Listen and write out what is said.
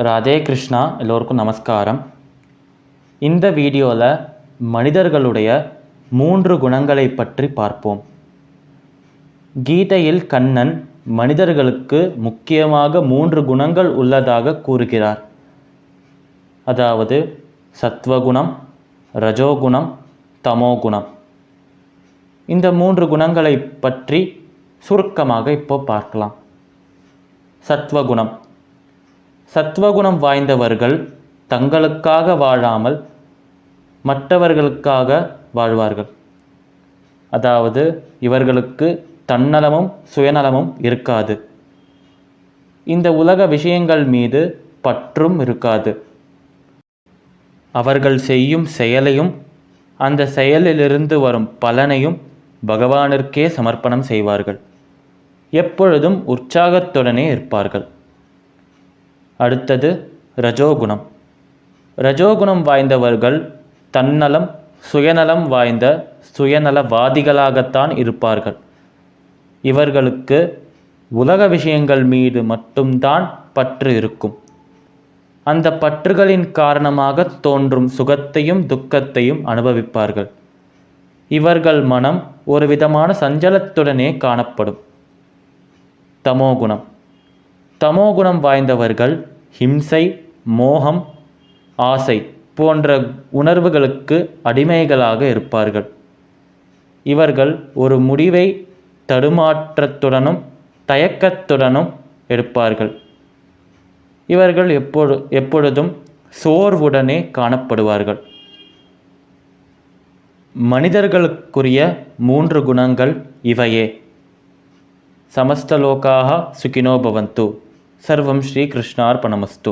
ராதே கிருஷ்ணா. எல்லோருக்கும் நமஸ்காரம். இந்த வீடியோவில் மனிதர்களுடைய 3 குணங்களை பற்றி பார்ப்போம். கீதையில் கண்ணன் மனிதர்களுக்கு முக்கியமாக 3 குணங்கள் உள்ளதாக கூறுகிறார். அதாவது சத்வகுணம், ரஜோகுணம், தமோகுணம். இந்த 3 குணங்களை பற்றி சுருக்கமாக இப்போ பார்க்கலாம். சத்வகுணம். சத்வகுணம் வாய்ந்தவர்கள் தங்களுக்காக வாழாமல் மற்றவர்களுக்காக வாழ்வார்கள். அதாவது இவர்களுக்கு தன்னலமும் சுயநலமும் இருக்காது. இந்த உலக விஷயங்கள் மீது பற்றும் இருக்காது. அவர்கள் செய்யும் செயலையும் அந்த செயலிலிருந்து வரும் பலனையும் பகவானிற்கே சமர்ப்பணம் செய்வார்கள். எப்பொழுதும் உற்சாகத்துடனே இருப்பார்கள். அடுத்தது ரஜோகுணம். ரஜோகுணம் வாய்ந்தவர்கள் தன்னலம் சுயநலம் வாய்ந்த சுயநலவாதிகளாகத்தான் இருப்பார்கள். இவர்களுக்கு உலக விஷயங்கள் மீது மட்டும்தான் பற்று இருக்கும். அந்த பற்றுகளின் காரணமாக தோன்றும் சுகத்தையும் துக்கத்தையும் அனுபவிப்பார்கள். இவர்கள் மனம் ஒரு விதமான சஞ்சலத்துடனே காணப்படும். தமோகுணம். தமோகுணம் வாய்ந்தவர்கள் ஹிம்சை, மோகம், ஆசை போன்ற உணர்வுகளுக்கு அடிமைகளாக இருப்பார்கள். இவர்கள் ஒரு முடிவை தடுமாற்றத்துடனும் தயக்கத்துடனும் எடுப்பார்கள். இவர்கள் எப்பொழுதும் சோர்வுடனே காணப்படுவார்கள். மனிதர்களுக்குரிய 3 குணங்கள் இவையே. சமஸ்தலோகாஹ சுகினோ பவந்து. சர்வம் ஸ்ரீ கிருஷ்ணார்பணமஸ்து.